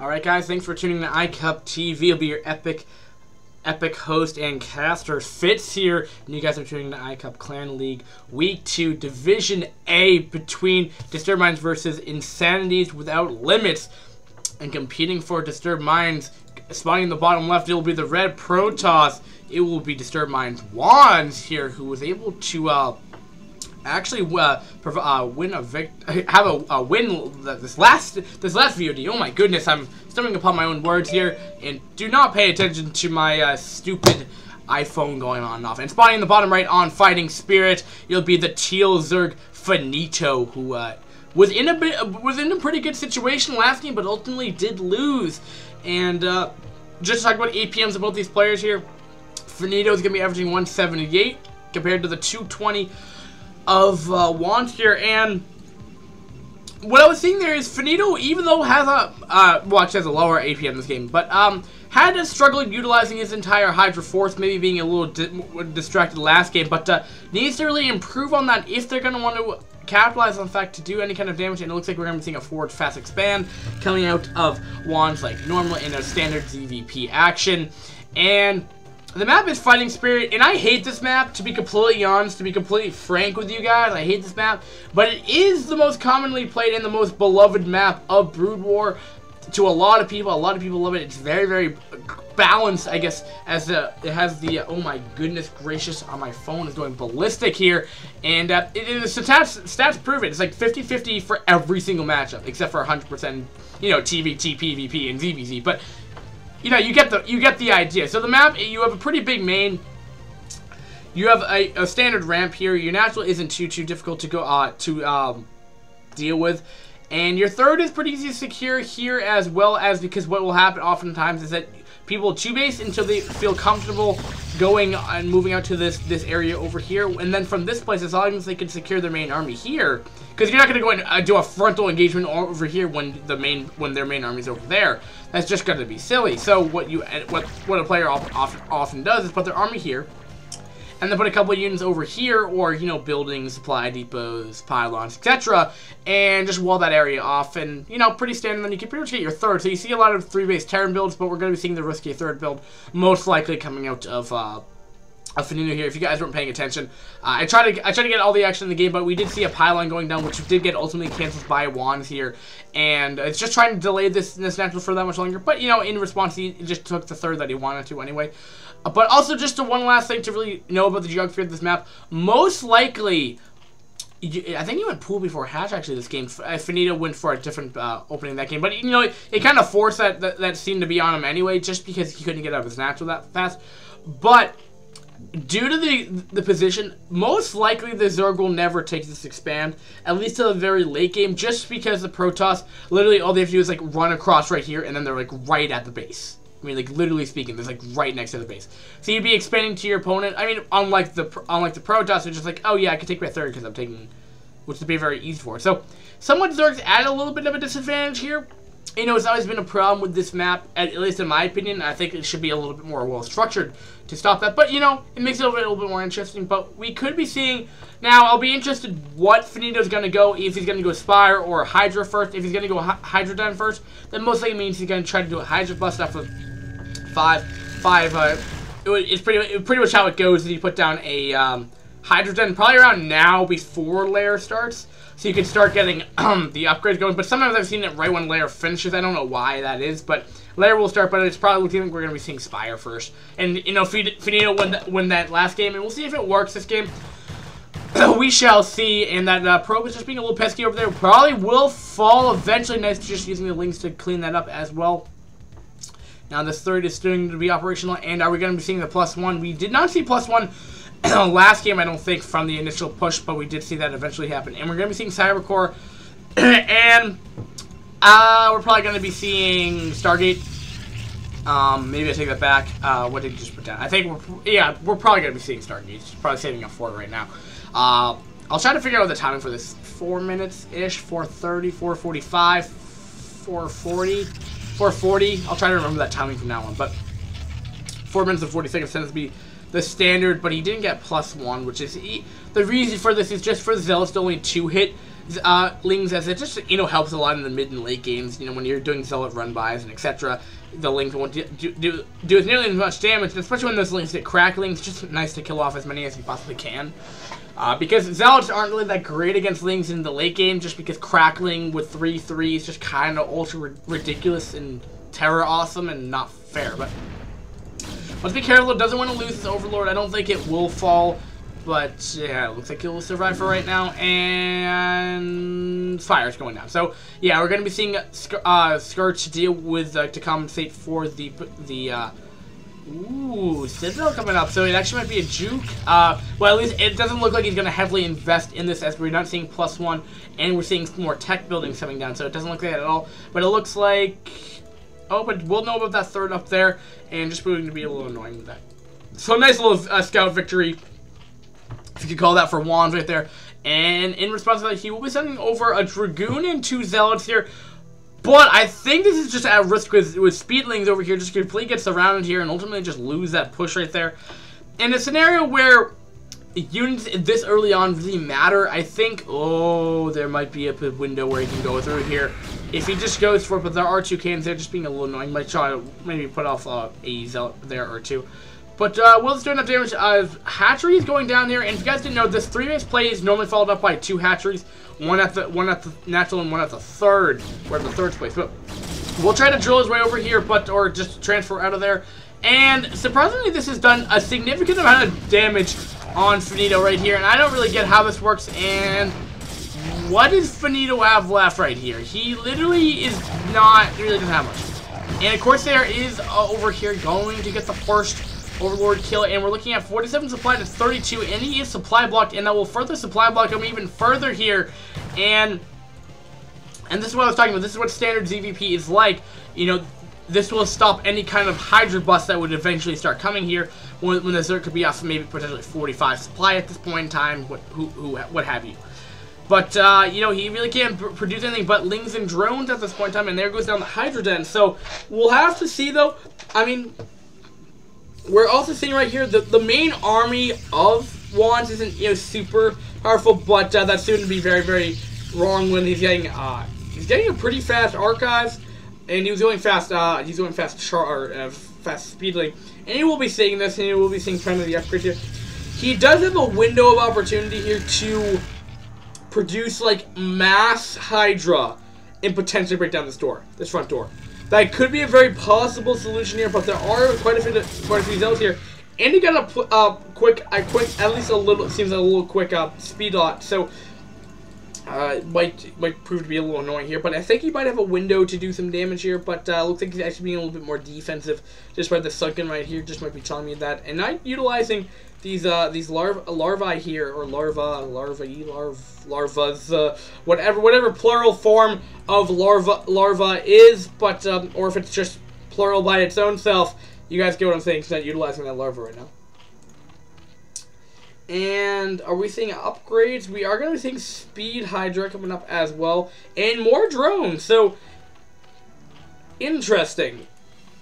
Alright guys, thanks for tuning in to iwC. I'll be your epic host and caster. Fitz here, and you guys are tuning in to iwC Clan League Week 2 Division A between Disturbed Minds versus Insanities Without Limits. And competing for Disturbed Minds, spawning in the bottom left, it will be the red Protoss. It will be Disturbed Minds WandS here, who was able to actually win a win this last VOD. Oh my goodness, I'm stumbling upon my own words here, and do not pay attention to my stupid iPhone going on and off. And spawning in the bottom right on Fighting Spirit, it'll be the Teal Zerg Finito, who was in a pretty good situation last game, but ultimately did lose. And just to talk about APMs of both these players here, Finito is going to be averaging 178 compared to the 220 of WandS here. And what I was seeing there is Finito, even though has has a lower APM in this game, but had to struggle utilizing his entire Hydra Force, maybe being a little distracted last game, but needs to really improve on that if they're going to want to capitalize on the fact to do any kind of damage. And it looks like we're going to be seeing a forward fast expand coming out of WandS like normal in a standard ZVP action. And the map is Fighting Spirit, and I hate this map, to be completely honest, to be completely frank with you guys. I hate this map, but it is the most commonly played and the most beloved map of Brood War to a lot of people. A lot of people love it. It's very, very balanced, I guess, as it has the, oh my goodness gracious, my phone is going ballistic here, and the stats prove it. It's like 50-50 for every single matchup, except for 100%, you know, TVT, PvP, and ZVZ, but you know, you get the idea. So the map, you have a pretty big main. You have a standard ramp here. Your natural isn't too difficult to go deal with, and your third is pretty easy to secure here as well, as because what will happen oftentimes is that people base until they feel comfortable going and moving out to this area over here, and then from this place, as long as they can secure their main army here, because you're not going to go and do a frontal engagement over here when their main army is over there. That's just going to be silly. So what a player often does is put their army here, and then put a couple of units over here, or, you know, buildings, supply depots, pylons, etc., and just wall that area off, and, you know, pretty standard. Then you can pretty much get your third. So you see a lot of 3-base Terran builds, but we're going to be seeing the risky third build most likely coming out of Finito here. If you guys weren't paying attention, I tried to get all the action in the game, but we did see a pylon going down, which did get ultimately canceled by WandS here, and it's just trying to delay this natural for that much longer. But, you know, in response, he just took the third that he wanted to anyway. But also, just one last thing to really know about the geography of this map. Most likely, I think he went pool before hatch, actually, this game. Finito went for a different opening that game. But, you know, it kind of forced that scene to be on him anyway, just because he couldn't get out of his natural that fast. But due to the position, most likely the Zerg will never take this expand, at least to the very late game, just because the Protoss, literally all they have to do is, like, run across right here, and then they're, like, right at the base. I mean, like, literally speaking, there's, like, right next to the base. So you'd be expanding to your opponent. I mean, unlike the Protoss, it's just like, oh yeah, I can take my third because I'm taking, which would be very easy for. So, somewhat Zerg's add a little bit of a disadvantage here. You know, it's always been a problem with this map, at least in my opinion. I think it should be a little bit more well-structured to stop that. But, you know, it makes it a little bit more interesting. But we could be seeing, now, I'll be interested what Finito's going to go, if he's going to go Spire or Hydra first. If he's going to go Hydra down first, then most likely means he's going to try to do a Hydra bust after 5. It's pretty much how it goes. That you put down a Hydra den probably around now before layer starts, so you can start getting the upgrades going. But sometimes I've seen it right when layer finishes. I don't know why that is, but layer will start. But it's probably looking like we're going to be seeing Spire first. And, you know, Finito win that last game, and we'll see if it works this game. We shall see. And that probe is just being a little pesky over there. Probably will fall eventually. Nice, just using the links to clean that up as well. Now this third is starting to be operational, and are we going to be seeing the +1? We did not see +1 last game, I don't think, from the initial push, but we did see that eventually happen. And we're going to be seeing Cybercore, and we're probably going to be seeing Stargate. Maybe I take that back. What did you just put down? I think we're probably going to be seeing Stargate. It's probably saving up for it right now. I'll try to figure out the timing for this. 4 minutes-ish, 4:30, 4:45, 4:40. 4:40. I'll try to remember that timing from now on. But 4 minutes and 40 seconds tends to be the standard. But he didn't get +1, which is the reason for this is just for the Zealous to only 2-hit Lings, as it just, helps a lot in the mid and late games. When you're doing Zealot run-bys and etc., the Lings won't do as nearly as much damage, especially when those Lings get crackling. It's just nice to kill off as many as you possibly can. Because Zealots aren't really that great against Lings in the late game, just because crackling with 3/3 is just kind of ultra ridiculous and terror awesome and not fair. But let's be careful. It doesn't want to lose its Overlord. I don't think it will fall. But, yeah, it looks like it will survive for right now, and Fire's going down. So, yeah, we're going to be seeing Scourge to deal with, to compensate for the Citadel coming up, so it actually might be a juke. Well, at least it doesn't look like he's going to heavily invest in this, as we're not seeing +1, and we're seeing more tech buildings coming down, so it doesn't look like that at all. But it looks like, but we'll know about that third up there, and just proving to be a little annoying with that. So, a nice little scout victory, if you could call that, for WandS right there. And in response to that, he will be sending over a Dragoon and 2 Zealots here. But I think this is just at risk with Speedlings over here. Just completely get surrounded here and ultimately just lose that push right there. In a scenario where units this early on really matter, I think, there might be a window where he can go through here. If he just goes for it, but there are 2 cannons there, just being a little annoying. Might try to maybe put off a Zealot there or 2. But Will's doing enough damage. Hatchery is going down here, and if you guys didn't know, this 3-base play is normally followed up by 2 hatcheries, one at the natural and one at the third, where the third's place. But we'll try to drill his way over here, or just transfer out of there. And surprisingly, this has done a significant amount of damage on Finito right here, and I don't really get how this works. And what does Finito have left right here? He literally is not really doesn't have much. And of course, there is over here going to get the first Overlord kill, and we're looking at 47 supply to 32, and he is supply blocked, and that will further supply block him even further here. And this is what I was talking about. This is what standard ZVP is like. This will stop any kind of Hydra bust that would eventually start coming here when the Zerg could be off maybe potentially 45 supply at this point in time, what have you. But, he really can't produce anything but Lings and drones at this point in time, and there goes down the Hydra Den. So, we'll have to see, though. I mean, we're also seeing right here that the main army of WandS isn't, super powerful, but that's soon to be very, very wrong when he's getting a pretty fast archives, and he was going fast, fast speedling, and he will be seeing this, and he will be seeing kind of the upgrade here. He does have a window of opportunity here to produce, like, mass Hydra and potentially break down this front door. That could be a very possible solution here, but there are quite a few Zealots here, and he got a quick, at least a little, seems a little quick speed lot, so might prove to be a little annoying here. But I think he might have a window to do some damage here, but looks like he's actually being a little bit more defensive, just by the sunken right here. Just might be telling me that, and not utilizing these larvae here, or larvas, whatever plural form of larva is, but or if it's just plural by its own self, you guys get what I'm saying. He's not utilizing that larva right now. And are we seeing upgrades? We are going to be seeing Speed Hydra coming up as well, and more drones. So interesting.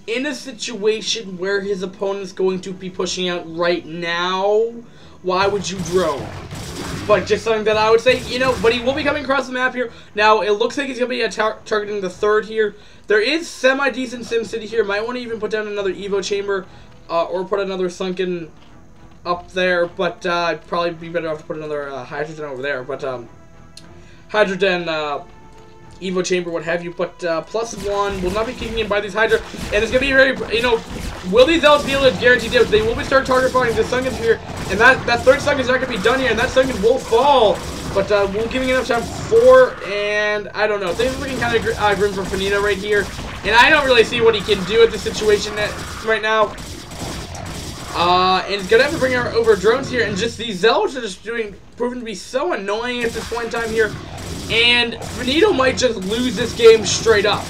In a situation where his opponent's going to be pushing out right now, why would you drone? But just something that I would say, but he will be coming across the map here. Now, it looks like he's going to be targeting the third here. There is semi-decent SimCity here. Might want to even put down another Evo chamber, or put another sunken up there, but probably be better off to put another Hydrogen over there. But Hydrogen, Evo chamber, what have you, but +1 will not be kicking in by these Hydra, and it's going to be very, will these Zealots be able to guarantee damage? They will be start target fighting the Sunkens here, and that third Sunken is not going to be done here, and that Sunken will fall, but we're giving enough time for, and I don't know, things are looking kind of grim for Finito right here, and I don't really see what he can do at this situation right now. And he's going to have to bring over drones here, and just these Zealots are just proving to be so annoying at this point in time here. And Finito might just lose this game straight up.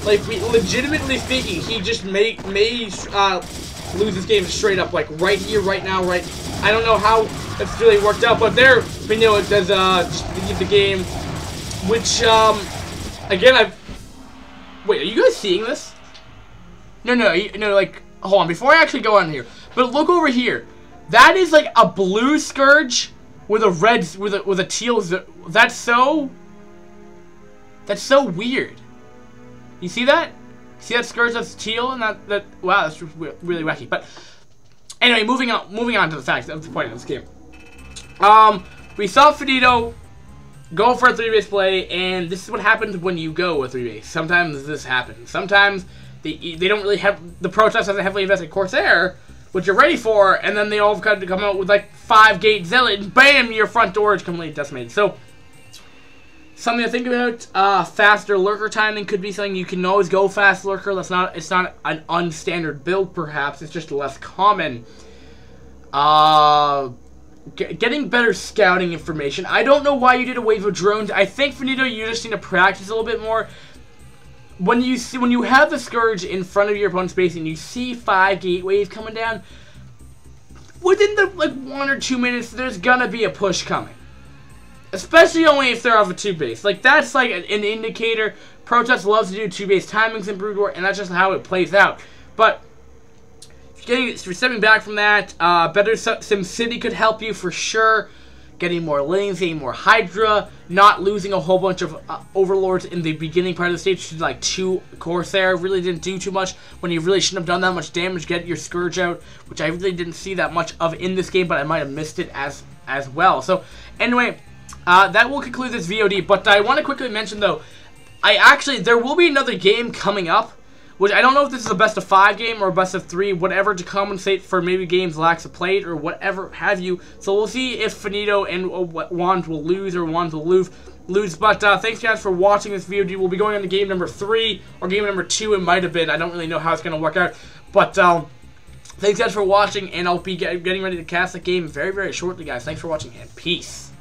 Like, legitimately speaking, he just may lose this game straight up. Like, right here, right now, right. I don't know how that's really worked out, but there, Finito does just leave the game. Which, again, wait, are you guys seeing this? No, like, hold on, before I actually go on here. But look over here. That is like a blue Scourge with a red, with a teal. That's so weird. You see that? See that Scourge that's teal and that wow, that's really wacky. But anyway, moving on to the facts of the point of this game. We saw Finito go for a 3-base play, and this is what happens when you go a 3-base. Sometimes this happens. Sometimes they don't really have, the Protoss doesn't heavily invest in Corsair, which you're ready for, and then they all kind of come out with like 5-gate Zealot, and bam, your front door is completely decimated. So something to think about. Faster lurker timing could be something. You can always go fast lurker. It's not an unstandard build, perhaps. It's just less common. Getting better scouting information. I don't know why you did a wave of drones. I think, Finito, you just need to practice a little bit more. When you have the Scourge in front of your opponent's base and you see 5 gateways coming down, within the like 1 or 2 minutes, there's gonna be a push coming. Especially only if they're off a 2-base. Like, that's like an indicator. Protoss loves to do 2-base timings in Brood War, and that's just how it plays out. But if you're stepping back from that, better SimCity could help you for sure. Getting more lanes, getting more Hydra, not losing a whole bunch of Overlords in the beginning part of the stage to like 2 Corsair. Really didn't do too much when you really shouldn't have done that much damage. Get your Scourge out, which I really didn't see that much of in this game, but I might have missed it as well. So anyway, that will conclude this VOD. But I want to quickly mention though, there will be another game coming up, which I don't know if this is a best of 5 game or a best of 3, whatever, to compensate for maybe games lacks of played or whatever have you. So we'll see if Finito and WandS will lose or WandS will lose. But thanks guys for watching this VOD. We'll be going on to game number 3 or game number 2. It might have been. I don't really know how it's going to work out. But thanks guys for watching, and I'll be getting ready to cast the game very, very shortly, guys. Thanks for watching, and peace.